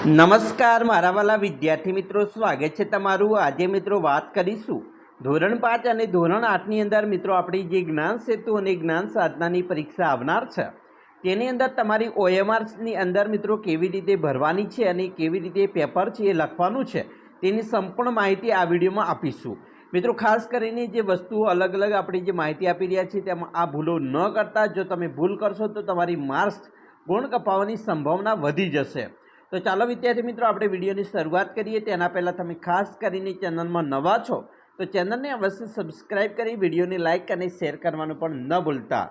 નમસ્કાર મારા વાલા વિદ્યાર્થી મિત્રો, સ્વાગત છે તમારું। આજે મિત્રો વાત કરીશું ધોરણ 5 અને ધોરણ 8ની અંદર મિત્રો આપણી જે જ્ઞાન સેતુ અને જ્ઞાન સાધનાની પરીક્ષા આવનાર છે તેની અંદર તમારી OMRની અંદર મિત્રો કેવી રીતે ભરવાની છે અને કેવી રીતે પેપર છે એ લખવાનું છે તેની સંપૂર્ણ માહિતી આ વિડીયોમાં આપીશું। મિત્રો ખાસ કરીને જે વસ્તુઓ અલગ અલગ આપણી જે માહિતી આપી રહ્યા છે તેમાં આ ભૂલો ન કરતા। જો તમે ભૂલ કરશો તો તમારી માર્ક્સ ગુણ કપાવવાની સંભાવના વધી જશે। તો ચાલો વિદ્યાર્થી મિત્રો આપણે વિડીયોની શરૂઆત કરીએ। તેના પહેલાં તમે ખાસ કરીને ચેનલમાં નવા છો તો ચેનલને અવશ્ય સબસ્ક્રાઈબ કરી વિડીયોને લાઇક અને શેર કરવાનું પણ ન ભૂલતા।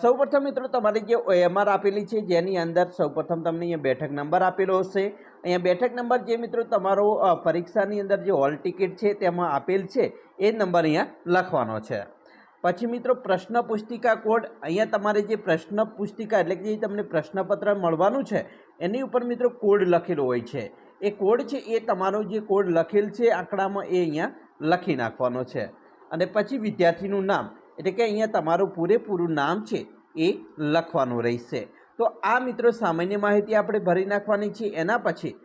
સૌપ્રથમ મિત્રો તમારી જે OMR આપેલી છે જેની અંદર સૌપ્રથમ તમને અહીંયા બેઠક નંબર આપેલો હશે। અહીંયા બેઠક નંબર જે મિત્રો તમારો પરીક્ષાની અંદર જે હોલ ટિકિટ છે તેમાં આપેલ છે એ નંબર અહીંયા લખવાનો છે। પછી મિત્રો પ્રશ્ન પુસ્તિકા કોડ, અહીંયા તમારે જે પ્રશ્ન પુસ્તિકા એટલે કે જે તમને પ્રશ્નપત્ર મળવાનું છે એની ઉપર મિત્રો કોડ લખેલો હોય છે। એ કોડ છે એ તમારો જે કોડ લખેલ છે આંકડામાં એ અહીંયા લખી નાખવાનો છે। અને પછી વિદ્યાર્થીનું નામ એટલે કે અહીંયા તમારું પૂરેપૂરું નામ છે એ લખવાનું રહેશે। તો આ મિત્રો સામાન્ય માહિતી આપણે ભરી નાખવાની છે। એના પછી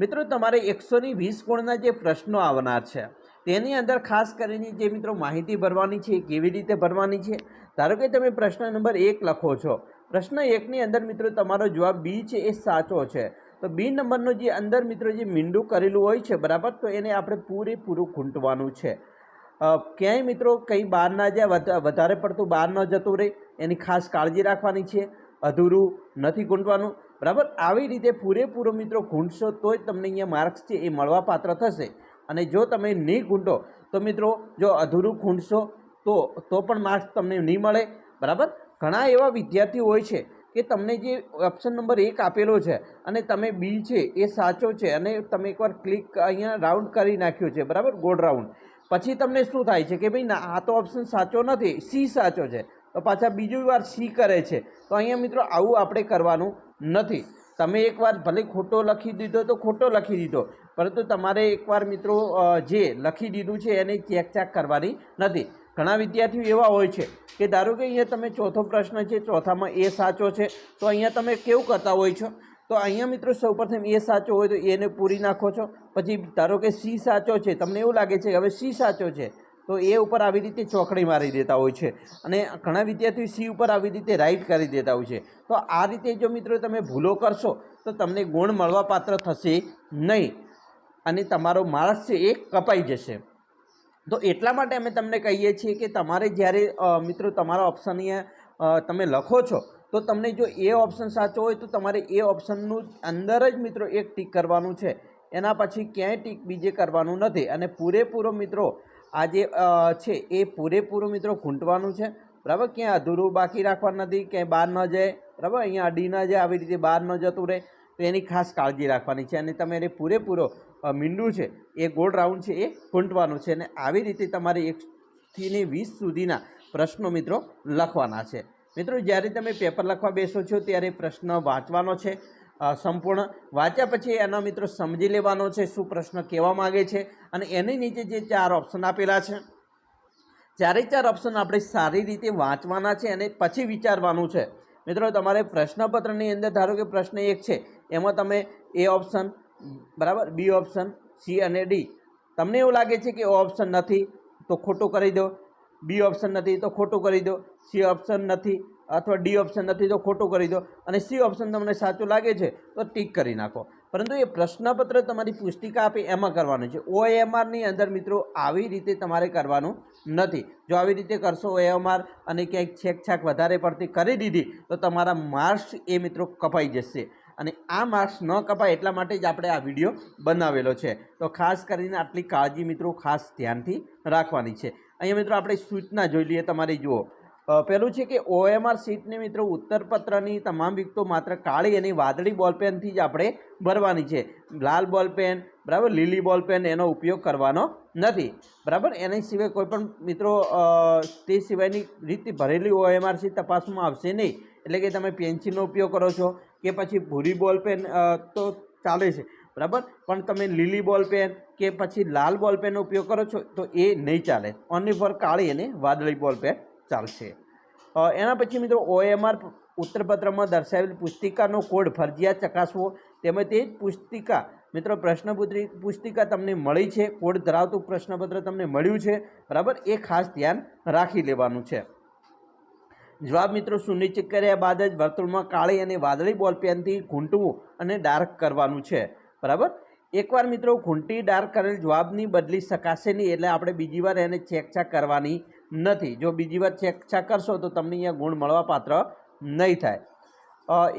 મિત્રો તમારે 120 ગુણના જે પ્રશ્નો આવનાર છે તેની અંદર ખાસ કરીને જે મિત્રો માહિતી ભરવાની છે કેવી રીતે ભરવાની છે। ધારો કે તમે પ્રશ્ન નંબર 1 લખો છો, પ્રશ્ન 1ની અંદર મિત્રો તમારો જવાબ બી છે એ સાચો છે, તો બી નંબરનો જે અંદર મિત્રો જે મીંડું કરેલું હોય છે બરાબર, તો એને આપણે પૂરેપૂરું ખૂંટવાનું છે। ક્યાંય મિત્રો કંઈ બહાર ના જાય, વધારે પડતું બહાર ન જતું રહે એની ખાસ કાળજી રાખવાની છે। અધૂરું નથી ખૂંટવાનું બરાબર। આવી રીતે પૂરેપૂરો મિત્રો ખૂંટશો તો જ તમને અહીંયા માર્ક્સ છે એ મળવા પાત્ર થશે। અને જો તમે નહીં ખૂંટો તો મિત્રો જો અધૂરું ખૂંટશો તો પણ માર્ક્સ તમને નહીં મળે બરાબર। ઘણા એવા વિદ્યાર્થીઓ હોય છે કે તમને જે ઓપ્શન નંબર 1 આપેલો છે અને તમે બી છે એ સાચો છે અને તમે એકવાર ક્લિક અહીંયા રાઉન્ડ કરી નાખ્યો છે બરાબર, ગોળ રાઉન્ડ, પછી તમને શું થાય છે કે ભાઈ ના આ તો ઓપ્શન સાચો નથી, સી સાચો છે, તો પાછા બીજી વાર સી કરે છે। તો અહીંયા મિત્રો આવું આપણે કરવાનું નથી। તમે એકવાર ભલે ખોટો લખી દીધો તો ખોટો લખી દીધો, પરંતુ તમારે એકવાર મિત્રો જે લખી દીધું છે એને ચેક કરવાની નથી। ઘણા વિદ્યાર્થીઓ એવા હોય છે કે ધારો કે અહીંયા તમે ચોથો પ્રશ્ન છે, ચોથામાં એ સાચો છે, તો અહીંયા તમે કેવું કરતા હોય છો, તો અહીંયા મિત્રો સૌપ્રથમ એ સાચો હોય તો એને પૂરી નાખો છો, પછી ધારો કે સી સાચો છે, તમને એવું લાગે છે કે હવે સી સાચો છે તો એ ઉપર આવી રીતે ચોકડી મારી દેતા હોય છે અને ઘણા વિદ્યાર્થીઓ સી ઉપર આવી રીતે રાઈટ કરી દેતા હોય છે। તો આ રીતે જો મિત્રો તમે ભૂલો કરશો તો તમને ગુણ મળવા પાત્ર થશે નહીં અને તમારો માર્ક્સ છે એ કપાઈ જશે। તો એટલા માટે અમે તમને કહીએ છીએ કે તમારે જ્યારે મિત્રો તમારા ઓપ્શન અહીંયા તમે લખો છો તો તમને જો એ ઓપ્શન સાચો હોય તો તમારે એ ઓપ્શનનું અંદર જ મિત્રો એક ટીક કરવાનું છે, એના પછી ક્યાંય ટીક બીજે કરવાનું નથી। અને પૂરેપૂરો મિત્રો આ જે છે એ પૂરેપૂરું મિત્રો ખૂંટવાનું છે બરાબર, ક્યાંય અધૂરું બાકી રાખવાનું નથી, ક્યાંય બહાર ન જાય બરાબર, અહીંયા અડી ન જાય, આવી રીતે બહાર ન જતું રહે તો એની ખાસ કાળજી રાખવાની છે। અને તમે એને પૂરેપૂરો મીંડું છે એ ગોળ રાઉન્ડ છે એ ખૂંટવાનું છે અને આવી રીતે તમારે 1 થી 20 સુધીના પ્રશ્નો મિત્રો લખવાના છે। મિત્રો જ્યારે તમે પેપર લખવા બેસો છો ત્યારે પ્રશ્ન વાંચવાનો છે, સંપૂર્ણ વાંચ્યા પછી એના મિત્રો સમજી લેવાનો છે શું પ્રશ્ન કહેવા માગે છે અને એની નીચે જે 4 ઓપ્શન આપેલા છે, 4 ઓપ્શન આપણે સારી રીતે વાંચવાના છે અને પછી વિચારવાનું છે। મિત્રો તમારે પ્રશ્નપત્રની અંદર ધારો કે પ્રશ્ન 1 છે એમાં તમે એ ઓપ્શન બરાબર, બી ઓપ્શન, સી અને ડી, તમને એવું લાગે છે કે ઓપ્શન નથી તો ખોટું કરી દો, બી ઓપ્શન નથી તો ખોટું કરી દો, સી ઓપ્શન નથી અથવા ડી ઓપ્શન નથી તો ખોટું કરી દો અને સી ઓપ્શન તમને સાચું લાગે છે તો ટીક કરી નાખો। પરંતુ એ પ્રશ્નપત્ર તમારી પુસ્તિકા આપે એમાં કરવાનું છે। OMRની અંદર મિત્રો આવી રીતે તમારે કરવાનું નથી। જો આવી રીતે કરશો OMR અને ક્યાંક છેકછાક વધારે પડતી કરી દીધી તો તમારા માર્ક્સ એ મિત્રો કપાઈ જશે અને આ માર્ક્સ ન કપાય એટલા માટે જ આપણે આ વિડીયો બનાવેલો છે। તો ખાસ કરીને આટલી કાળજી મિત્રો ખાસ ધ્યાનથી રાખવાની છે। અહીંયા મિત્રો આપણે સૂચના જોઈ લઈએ, તમારી જુઓ। પહેલું છે કે OMR શીટને મિત્રો ઉત્તરપત્રની તમામ વિગતો માત્ર કાળી અને વાદળી બોલપેનથી જ આપણે ભરવાની છે। લાલ બોલપેન બરાબર, લીલી બોલપેન એનો ઉપયોગ કરવાનો નથી બરાબર। એની સિવાય કોઈ પણ મિત્રો તે સિવાયની રીતે ભરેલી OMR શીટ તપાસવામાં આવશે નહીં। એટલે કે તમે પેન્સિલનો ઉપયોગ કરો છો કે પછી ભૂરી બોલપેન તો ચાલે છે બરાબર, પણ તમે લીલી બોલપેન કે પછી લાલ બોલપેનનો ઉપયોગ કરો છો તો એ નહીં ચાલે। ઓનલી ફોર કાળી અને વાદળી બોલપેન ચાલશે। એના પછી મિત્રો OMR ઉત્તરપત્રમાં દર્શાવેલ પુસ્તિકાનો કોડ ફરજિયાત ચકાસવો। તેમજ તે જ પુસ્તિકા મિત્રો પુસ્તિકા તમને મળી છે, કોડ ધરાવતું પ્રશ્નપત્ર તમને મળ્યું છે, બરાબર, એ ખાસ ધ્યાન રાખી લેવાનું છે. જવાબ મિત્રો સુનિશ્ચિત કર્યા બાદ જ વર્તુળમાં કાળી અને વાદળી બોલપેનથી ઘૂંટવું અને ડાર્ક કરવાનું છે, બરાબર. એકવાર મિત્રો ઘૂંટી ડાર્ક કરેલ જવાબની બદલી શકાશે નહીં, એટલે આપણે બીજી વાર એને ચેકછાક કરવાની નથી. જો બીજી વાર ચેકછાક કરશો તો તમને અહીંયા ગુણ મળવા પાત્ર નહીં થાય.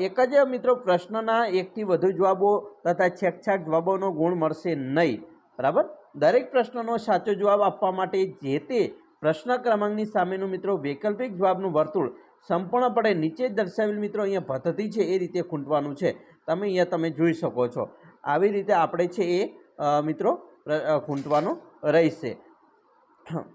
એક જ મિત્રો પ્રશ્નના એકથી વધુ જવાબો તથા ચેકછાક જવાબોનો ગુણ મળશે નહીં, બરાબર. દરેક પ્રશ્નનો સાચો જવાબ આપવા માટે જે તે પ્રશ્ન ક્રમાંકની સામેનું મિત્રો વૈકલ્પિક જવાબનું વર્તુળ સંપૂર્ણપણે નીચે દર્શાવેલ મિત્રો અહીંયા પદ્ધતિ છે એ રીતે ખૂંટવાનું છે. તમે જોઈ શકો છો. આવી રીતે આપણે છે એ મિત્રો ખૂંટવાનું રહેશે,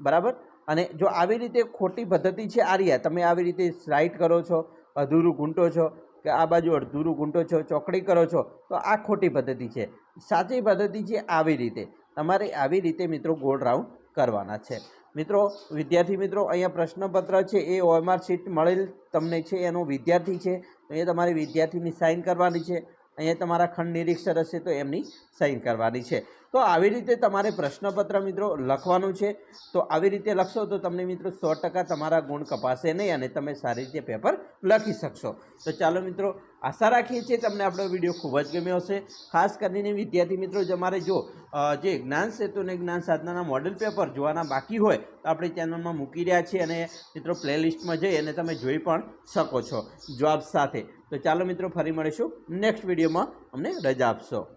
બરાબર. અને જો આવી રીતે ખોટી પદ્ધતિ છે આ રહ્યા, તમે આવી રીતે રાઈટ કરો છો, અધૂરું ઘૂંટો છો, કે આ બાજુ અડધૂરું ઘૂંટો છો, ચોકડી કરો છો, તો આ ખોટી પદ્ધતિ છે. સાચી પદ્ધતિ છે આવી રીતે. તમારે આવી રીતે મિત્રો ગોળ રાઉન્ડ કરવાના છે. મિત્રો વિદ્યાર્થી મિત્રો, અહીંયા પ્રશ્નપત્ર છે એ OMR શીટ મળેલ તમને છે, એનો વિદ્યાર્થી છે, અહીંયા તમારે વિદ્યાર્થીની સાઇન કરવાની છે. અહીંયા તમારા ખંડ નિરીક્ષક હશે તો એમની સાઇન કરવાની છે. તો આવી રીતે તમારે પ્રશ્નપત્ર મિત્રો લખવાનું છે. તો આવી રીતે લખશો તો તમને મિત્રો 100% તમારા ગુણ કપાશે નહીં અને તમે સારી રીતે પેપર લખી શકશો. તો ચાલો મિત્રો, આશા રાખીએ છીએ તમને આપણો વિડીયો ખૂબ જ ગમ્યો હશે. ખાસ કરીને વિદ્યાર્થી મિત્રો, તમારે જો જે જ્ઞાન સેતુ અને જ્ઞાન સાધનાના મોડેલ પેપર જોવાના બાકી હોય તો આપણી ચેનલમાં મૂકી રહ્યા છીએ, અને મિત્રો પ્લેલિસ્ટમાં જઈ અને તમે જોઈ પણ શકો છો જવાબ સાથે. તો ચાલો મિત્રો, ફરી મળીશું નેક્સ્ટ વિડીયોમાં. અમને રજા આપશો.